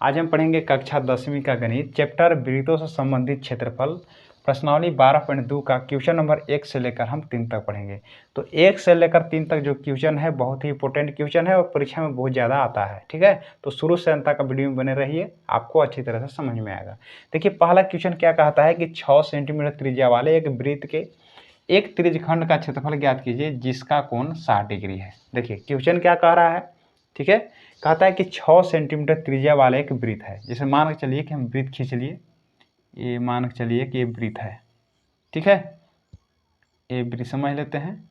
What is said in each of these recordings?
आज हम पढ़ेंगे कक्षा 10वीं का गणित, चैप्टर वृत्तों से संबंधित क्षेत्रफल, प्रश्नावली 12.2 का क्वेश्चन नंबर 1 से लेकर हम 3 तक पढ़ेंगे। तो 1 से लेकर 3 तक जो क्वेश्चन है बहुत ही इंपॉर्टेंट क्वेश्चन है और परीक्षा में बहुत ज़्यादा आता है। ठीक है, तो शुरू से अंत तक वीडियो में बने रहिए, आपको अच्छी तरह से समझ में आएगा। देखिए पहला क्वेश्चन क्या कहता है कि 6 सेंटीमीटर त्रिज्या वाले एक वृत्त के एक त्रिज्यखंड का क्षेत्रफल ज्ञात कीजिए जिसका कोण 60 डिग्री है। देखिए क्वेश्चन क्या कह रहा है, ठीक है, कहता है कि 6 सेंटीमीटर त्रिज्या वाला एक वृत्त है। जैसे मान के चलिए कि हम वृत्त खींच लिए, ये मान के चलिए कि ये वृत्त है, ठीक है, ये वृत्त समझ लेते हैं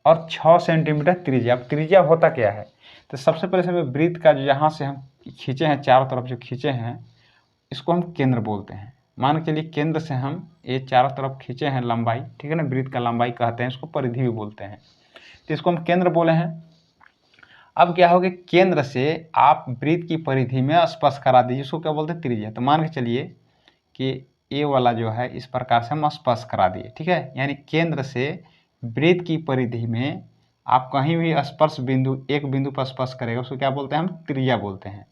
और 6 सेंटीमीटर त्रिज्या। अब त्रिज्या होता क्या है, तो सबसे पहले से वृत्त का जो यहाँ से हम खींचे हैं, चारों तरफ जो खींचे हैं इसको हम केंद्र बोलते हैं। मान के चलिए केंद्र से हम ये चारों तरफ खींचे हैं लंबाई, ठीक है ना, वृत्त का लंबाई कहते हैं, इसको परिधि भी बोलते हैं, तो इसको हम केंद्र बोले हैं। अब क्या होगा, केंद्र से आप वृत्त की परिधि में स्पर्श करा दीजिए, इसको क्या बोलते हैं, त्रिज्या। तो मान के चलिए कि ये वाला जो है इस प्रकार से हम स्पर्श करा दिए, ठीक है, यानी केंद्र से वृत्त की परिधि में आप कहीं भी स्पर्श बिंदु, एक बिंदु पर स्पर्श करेगा उसको क्या बोलते हैं, हम त्रिज्या बोलते हैं।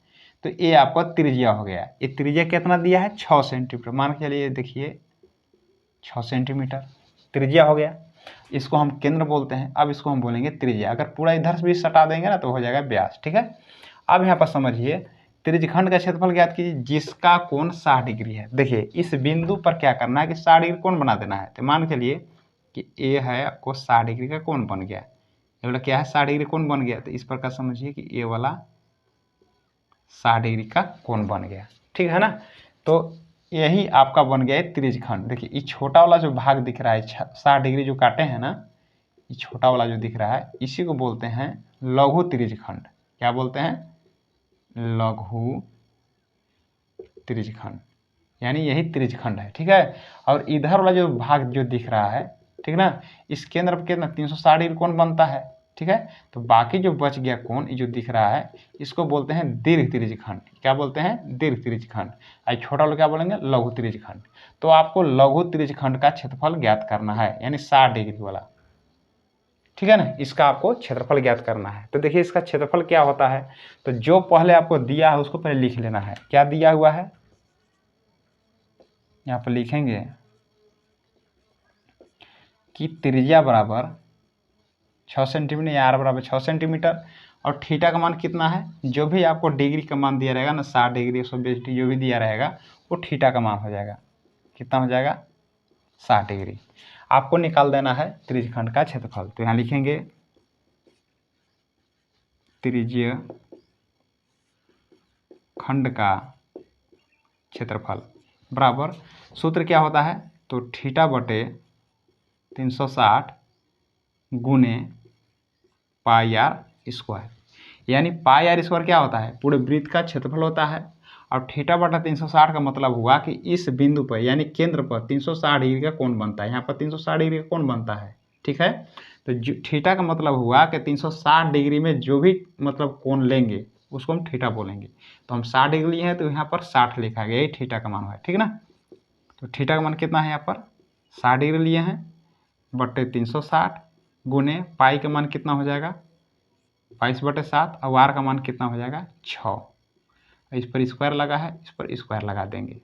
तो ये आपका त्रिज्या हो गया। ये त्रिज्या कितना दिया है, 6 सेंटीमीटर। मान के चलिए देखिए 6 सेंटीमीटर त्रिज्या हो गया, इसको हम केंद्र बोलते हैं। अब इसको हम बोलेंगे त्रिज्या। अगर पूरा इधर से भी सटा देंगे ना तो हो जाएगा व्यास, ठीक है। अब यहाँ पर समझिए, त्रिज्यखंड का क्षेत्रफल ज्ञात कीजिए जिसका कोण 60 डिग्री है। देखिए इस बिंदु पर क्या करना है कि 60 डिग्री कोण बना देना है। तो मान के चलिए कि ये है आपको 60 डिग्री का कोण बन गया, ये वाला क्या है, 60 डिग्री कोण बन गया। तो इस प्रकार समझिए कि ये वाला 60 डिग्री का कोण बन गया, ठीक है ना। तो यही आपका बन गया है त्रिज्यखंड। देखिए ये छोटा वाला जो भाग दिख रहा है 60 डिग्री जो काटे हैं ना, ये छोटा वाला जो दिख रहा है इसी को बोलते हैं लघु त्रिज्यखंड। क्या बोलते हैं, लघु त्रिज्यखंड, यानी यही त्रिज्यखंड है, ठीक है। और इधर वाला जो भाग जो दिख रहा है, ठीक है ना, इस केंद्र पर कितना 360 डिग्री कोण बनता है, ठीक है। तो बाकी जो बच गया कोण जो दिख रहा है इसको बोलते हैं दीर्घ त्रिज्यखंड। क्या बोलते हैं, दीर्घ त्रिज्यखंड। और छोटा वाला क्या बोलेंगे, लघु त्रिज्यखंड। तो आपको लघु त्रिज्यखंड का क्षेत्रफल ज्ञात करना है, यानी 60 डिग्री वाला, ठीक है ना, इसका आपको क्षेत्रफल ज्ञात करना है। तो देखिए इसका क्षेत्रफल क्या होता है, तो जो पहले आपको दिया है उसको पहले लिख लेना है। क्या दिया हुआ है, यहाँ पर लिखेंगे कि त्रिज्या बराबर 6 सेंटीमीटर या आर बराबर 6 सेंटीमीटर और थीटा का मान कितना है, जो भी आपको डिग्री का मान दिया रहेगा ना, 60 डिग्री 120 डिग्री जो भी दिया रहेगा वो थीटा का मान हो जाएगा। कितना हो जाएगा, 60 डिग्री। आपको निकाल देना है त्रिज्यखंड का क्षेत्रफल। तो यहाँ लिखेंगे त्रिज्यखंड का क्षेत्रफल बराबर, सूत्र क्या होता है, तो थीटा बटे 360 गुने पाई आर स्क्वायर। यानी पाई आर स्क्वायर क्या होता है, पूरे वृत्त का क्षेत्रफल होता है। और थीटा बटा 360 का मतलब हुआ कि इस बिंदु पर यानी केंद्र पर 360 डिग्री का कोण बनता है। यहाँ पर 360 डिग्री का कोण बनता है, ठीक है। तो थीटा का मतलब हुआ कि 360 डिग्री में जो भी मतलब कोण लेंगे उसको हम थीटा बोलेंगे। तो हम 60 डिग्री लिए हैं तो यहाँ पर 60 लिखा गया, यही थीटा का मान हुआ है, ठीक है ना। तो थीटा का मान कितना है, यहाँ पर 60 डिग्री लिए हैं बटे 360 गुने पाई का मान कितना हो जाएगा 22/7 और आर का मान कितना हो जाएगा 6। इस पर स्क्वायर लगा है, इस पर स्क्वायर लगा देंगे।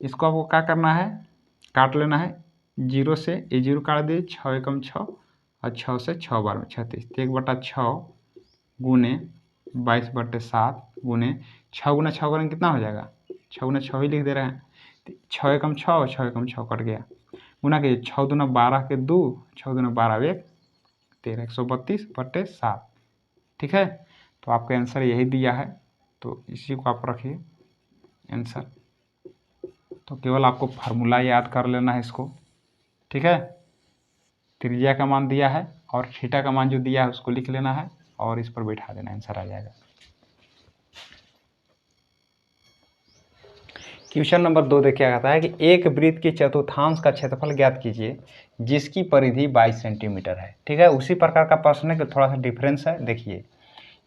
इसको आपको क्या करना है, काट लेना है, 0 से ये 0 काट दिए, 6 एकम 6 और 6 से 6 बार में 36, तो 1/6 गुने 22/7 गुने 6 गुना 6 करेंगे कितना हो जाएगा, 6 गुना 6 ही लिख दे रहे हैं, 6 एकम 6 और 6 एकम 6 कट गया, गुना के 6 दूना 12 के 2, 6 दूना 12 1 13, 132/7, ठीक है। तो आपका आंसर यही दिया है, तो इसी को आप रखिए आंसर। तो केवल आपको फार्मूला याद कर लेना है इसको, ठीक है। त्रिज्या का मान दिया है और थीटा का मान जो दिया है उसको लिख लेना है और इस पर बैठा देना, आंसर आ जाएगा। क्वेश्चन नंबर 2 देखिए, कहता है कि एक वृत्त के चतुर्थांश का क्षेत्रफल ज्ञात कीजिए जिसकी परिधि 22 सेंटीमीटर है, ठीक है। उसी प्रकार का प्रश्न है कि थोड़ा सा डिफरेंस है। देखिए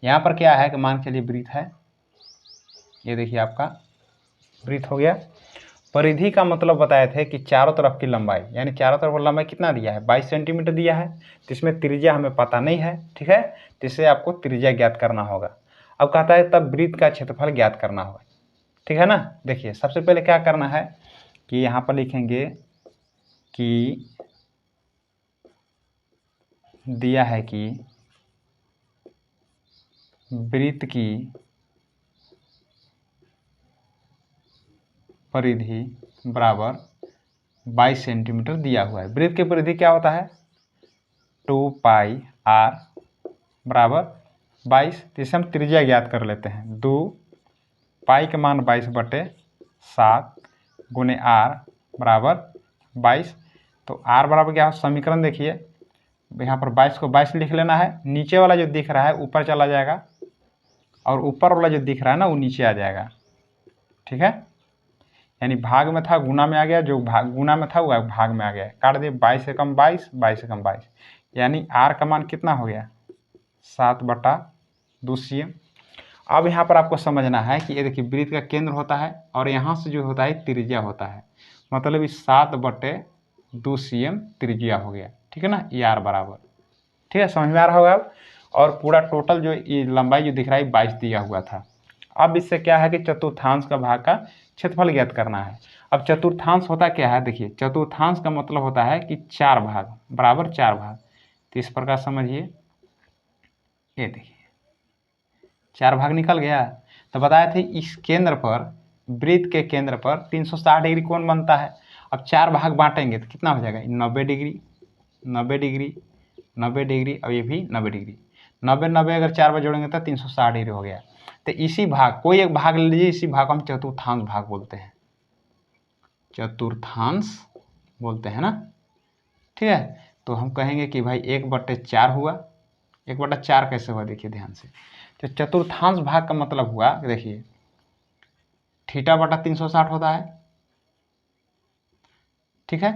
यहाँ पर क्या है कि मान के लिए वृत्त है, ये देखिए आपका वृत्त हो गया। परिधि का मतलब बताए थे कि चारों तरफ की लंबाई, यानी चारों तरफ की लंबाई कितना दिया है 22 सेंटीमीटर दिया है। तो इसमें त्रिज्या हमें पता नहीं है, ठीक है, तो इससे आपको त्रिज्या ज्ञात करना होगा। अब कहता है तब वृत्त का क्षेत्रफल ज्ञात करना होगा, ठीक है ना। देखिए सबसे पहले क्या करना है कि यहाँ पर लिखेंगे कि दिया है कि वृत्त की परिधि बराबर 22 सेंटीमीटर दिया हुआ है। वृत्त की परिधि क्या होता है 2 पाई r बराबर 22। तो इसे हम त्रिज्या ज्ञात कर लेते हैं। 2 पाई के मान 22/7 गुने r बराबर 22। तो r बराबर क्या हो, समीकरण देखिए यहाँ पर 22 को 22 लिख लेना है। नीचे वाला जो दिख रहा है ऊपर चला जाएगा और ऊपर वाला जो दिख रहा है ना वो नीचे आ जाएगा, ठीक है। यानी भाग में था गुना में आ गया, जो भाग गुना में था वो भाग में आ गया। काट दिए 22 से कम 22, 22 से कम 22, यानी r का मान कितना हो गया 7/2 cm। अब यहाँ पर आपको समझना है कि ये देखिए वृत्त का केंद्र होता है और यहाँ से जो होता है त्रिज्या होता है, मतलब इस 7/2 cm त्रिज्या हो गया, ठीक है ना। ये r बराबर, ठीक है, समझ में आ रहा होगा अब। और पूरा टोटल जो ये लंबाई जो दिख रहा है 22 दिया हुआ था। अब इससे क्या है कि चतुर्थांश का भाग का क्षेत्रफल ज्ञात करना है। अब चतुर्थांश होता क्या है, देखिए चतुर्थांश का मतलब होता है कि 4 भाग बराबर 4 भाग। तो इस प्रकार समझिए, ये देखिए 4 भाग निकल गया। तो बताए थे इस केंद्र पर, वृत्त के केंद्र पर 360 डिग्री कोण बनता है। अब 4 भाग बांटेंगे तो कितना हो जाएगा 90 डिग्री, 90 डिग्री, 90 डिग्री और ये भी 90 डिग्री। 90 90 अगर 4 बार जोड़ेंगे तो 360 डिग्री हो गया। तो इसी भाग, कोई एक भाग ले लीजिए, इसी भाग को हम चतुर्थांश भाग बोलते हैं, चतुर्थांश बोलते हैं ना, ठीक है। तो हम कहेंगे कि भाई 1/4 हुआ। 1/4 कैसे हुआ देखिए ध्यान से। तो चतुर्थांश भाग का मतलब हुआ, देखिए θ/360 होता है, ठीक है।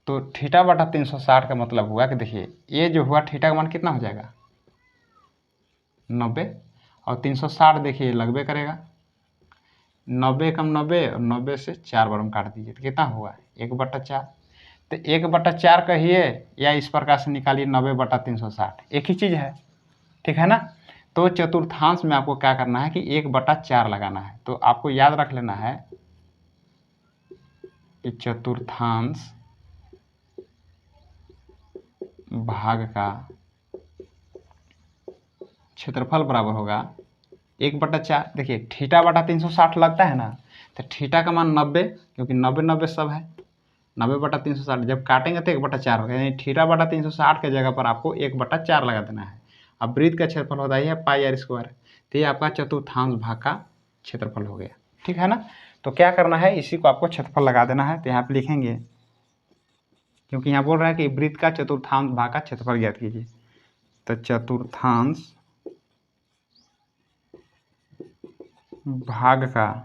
तो θ/360 का मतलब हुआ कि देखिए ये जो हुआ थीटा का मान कितना हो जाएगा 90, और 360 देखिए लगभग करेगा 90 कम 90, और 90 से 4 बार हम काट दीजिए तो कितना हुआ 1/4। तो 1/4 कहिए या इस प्रकार से निकालिए 90/360, एक ही चीज़ है, ठीक है ना। तो चतुर्थांश में आपको क्या करना है कि 1/4 लगाना है। तो आपको याद रख लेना है कि चतुर्थांश भाग का क्षेत्रफल बराबर होगा 1/4। देखिए θ/360 लगता है ना, तो थीटा का मान 90, क्योंकि 90 90 सब है, 90/360 जब काटेंगे तो 1/4 होगा, यानी θ/360 के जगह पर आपको 1/4 लगा देना है। अब वृत्त का क्षेत्रफल होता है πr²। तो ये आपका चतुर्थांश भाग का क्षेत्रफल हो गया, ठीक है ना। तो क्या करना है, इसी को आपको क्षेत्रफल लगा देना है। तो यहाँ पे लिखेंगे, क्योंकि यहाँ बोल रहा है कि वृत्त का चतुर्थांश भाग का क्षेत्रफल ज्ञात कीजिए। तो चतुर्थांश भाग का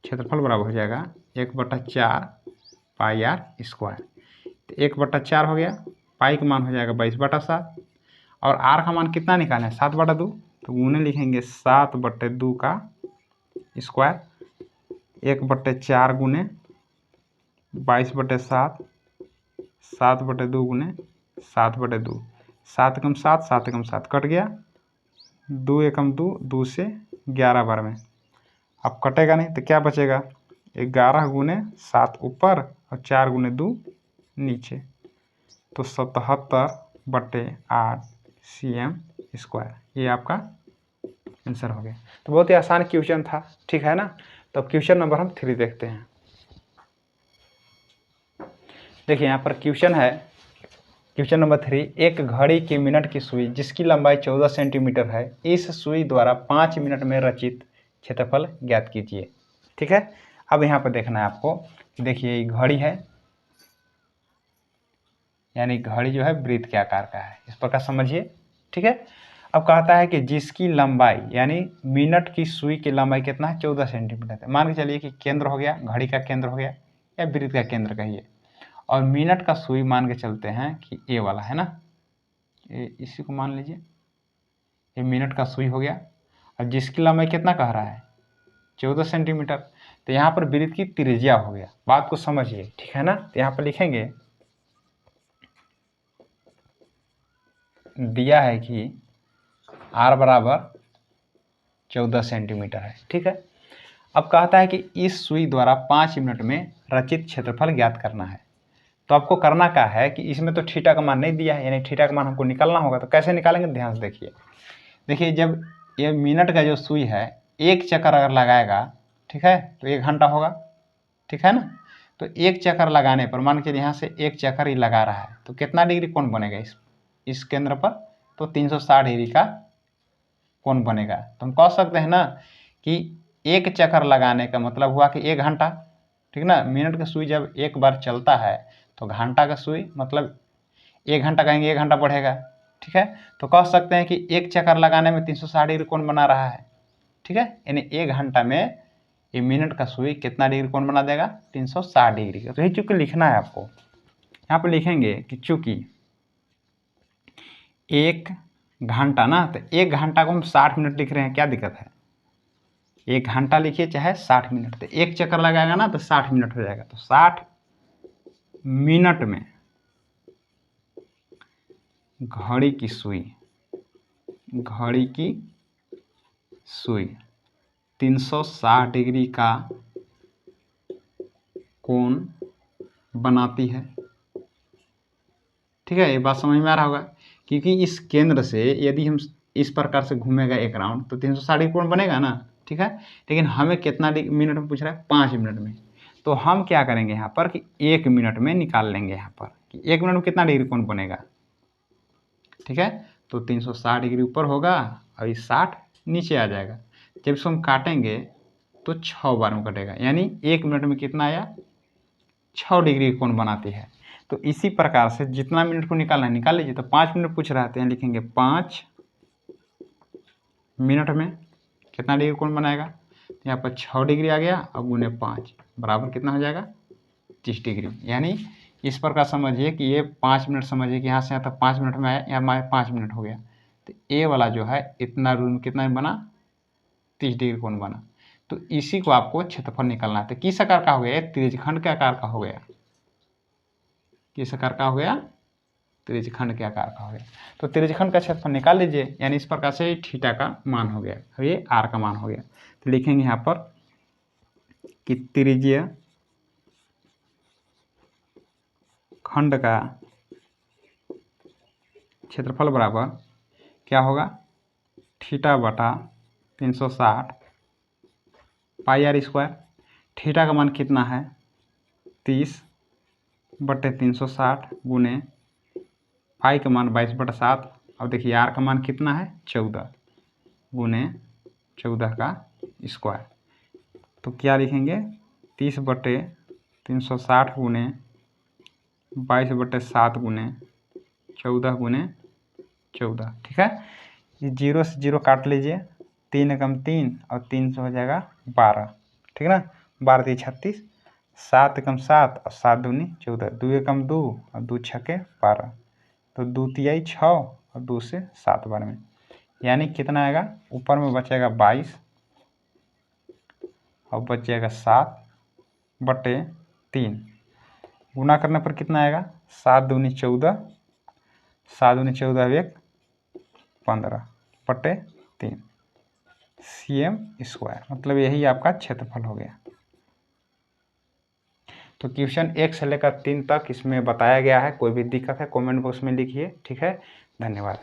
क्षेत्रफल बराबर हो जाएगा 1/4 πr²। तो 1/4 हो गया, पाई का मान हो जाएगा 22/7, और r का मान कितना निकालना है 7/2। तो उन्हें लिखेंगे 7/2 का स्क्वायर, 1/4 गुने 22/7, 7/2 गुने 7/2, 7 कम 7, 7 कम 7 कट गया, 2 एकम 2, 2 से 11 बार में। अब कटेगा नहीं तो क्या बचेगा 11 गुने 7 ऊपर और 4 गुने 2 नीचे, तो 77/8 cm²। ये आपका आंसर हो गया। तो बहुत ही आसान क्वेश्चन था, ठीक है ना। तो क्वेश्चन नंबर हम 3 देखते हैं। देखिए यहाँ पर क्वेश्चन है, क्वेश्चन नंबर 3, एक घड़ी की मिनट की सुई जिसकी लंबाई 14 सेंटीमीटर है, इस सुई द्वारा 5 मिनट में रचित क्षेत्रफल ज्ञात कीजिए, ठीक है। अब यहाँ पर देखना है आपको, देखिए ये घड़ी है, यानी घड़ी जो है वृत्त के आकार का है, इस प्रकार समझिए, ठीक है। अब कहता है कि जिसकी लंबाई, यानी मिनट की सुई की लंबाई कितना है 14 सेंटीमीटर है। मान के चलिए कि केंद्र हो गया, घड़ी का केंद्र हो गया या वृत्त का केंद्र कहिए, और मिनट का सुई मान के चलते हैं कि ए वाला है ना, इसी को मान लीजिए, ये मिनट का सुई हो गया। अब जिसकी लंबाई कितना कह रहा है 14 सेंटीमीटर, तो यहाँ पर वृत्त की त्रिज्या हो गया। बात को समझिए, ठीक है ना। तो यहाँ पर लिखेंगे, दिया है कि r बराबर 14 सेंटीमीटर है। ठीक है, अब कहता है कि इस सुई द्वारा 5 मिनट में रचित क्षेत्रफल ज्ञात करना है। तो आपको करना क्या है कि इसमें तो थीटा का मान नहीं दिया है, यानी थीटा का मान हमको निकालना होगा। तो कैसे निकालेंगे, ध्यान से देखिए जब ये मिनट का जो सुई है एक चक्कर अगर लगाएगा, ठीक है, तो 1 घंटा होगा, ठीक है ना। तो एक चक्कर लगाने पर मान के यहाँ से एक चक्कर ही लगा रहा है तो कितना डिग्री कोण बनेगा इस केंद्र पर, तो 360 डिग्री का कोण बनेगा। तो हम कह सकते हैं ना कि एक चक्कर लगाने का मतलब हुआ कि 1 घंटा, ठीक ना। मिनट का सुई जब एक बार चलता है तो घंटा का सुई मतलब 1 घंटा कहेंगे 1 घंटा बढ़ेगा, ठीक है। तो कह सकते हैं कि एक चक्कर लगाने में 360 डिग्री कोण बना रहा है, ठीक है, यानी 1 घंटा में ये मिनट का सुई कितना डिग्री कोण बना देगा, 360 डिग्री का। तो ये चूंकि लिखना है आपको, यहाँ पे लिखेंगे कि चूंकि 1 घंटा ना, तो 1 घंटा को हम 60 मिनट लिख रहे हैं, क्या दिक्कत है। 1 घंटा लिखिए चाहे 60 मिनट, तो एक चक्कर लगाएगा ना तो 60 मिनट हो जाएगा। तो 60 मिनट में घड़ी की सुई 360 डिग्री का कोण बनाती है, ठीक है। ये बात समझ में आ रहा होगा, क्योंकि इस केंद्र से यदि हम इस प्रकार से घूमेगा एक राउंड तो 360 डिग्री कोण बनेगा ना, ठीक है। लेकिन हमें कितना मिनट में पूछ रहा है, 5 मिनट में। तो हम क्या करेंगे यहाँ पर कि 1 मिनट में निकाल लेंगे यहाँ पर कि 1 मिनट में कितना डिग्री कोण बनेगा, ठीक है। तो 360 डिग्री ऊपर होगा और ये 60 नीचे आ जाएगा। जब इसको हम काटेंगे तो 6 बार में कटेगा, यानी 1 मिनट में कितना आया, 6 डिग्री कोण बनाती है। तो इसी प्रकार से जितना मिनट को निकालना है निकाल लीजिए। तो 5 मिनट पूछ रहा है तो यहाँ लिखेंगे 5 मिनट में कितना डिग्री कोण बनाएगा, तो यहाँ पर 6 डिग्री आ गया और गुने 5 बराबर कितना हो जाएगा, 30 डिग्री। यानी इस प्रकार समझिए कि ये 5 मिनट, समझिए कि यहाँ से यहाँ तक 5 मिनट में आया, यहाँ हमारे 5 मिनट हो गया। तो ए वाला जो है इतना रूम कितना बना, 30 डिग्री कोण बना। तो इसी को आपको क्षेत्रफल निकालना है। तो किस आकार का हो गया, त्रिज्यखंड के आकार का हो गया। किस आकार का हो गया, त्रिज्यखंड के आकार का हो गया। तो त्रिज्यखंड का क्षेत्रफल निकाल लीजिए, यानी इस प्रकार से थीटा का मान हो गया, अब ये आर का मान हो गया। तो लिखेंगे यहाँ पर कि त्रिज्य खंड का क्षेत्रफल बराबर क्या होगा, थीटा बटा 360 पाई आर स्क्वायर। थीटा का मान कितना है, 30 बटे 360 गुने पाई का मान 22/7। अब देखिए आर का मान कितना है, 14 गुने 14 का स्क्वायर। तो क्या लिखेंगे, 30 बटे 360 गुने 22/7 गुने 14 गुने 14, ठीक है। ये 0 से 0 काट लीजिए, 3 एकम 3 और 3 से हो जाएगा 12, ठीक है ना। 12 3 36, 7 एकम 7 और 7 दूनी 14, 2 एकम 2 और 2 छके 12, तो 2 तिहाई 6 और 2 से 7 बार में, यानी कितना आएगा, ऊपर में बचेगा 22 और बच जाएगा 7 बटे 3। गुना करने पर कितना आएगा, 7 दूनी 14, 7 दूनी 14 1 15 बटे 3 cm स्क्वायर, मतलब यही आपका क्षेत्रफल हो गया। तो क्वेश्चन 1 से लेकर 3 तक इसमें बताया गया है। कोई भी दिक्कत है कमेंट बॉक्स में लिखिए, ठीक है। धन्यवाद।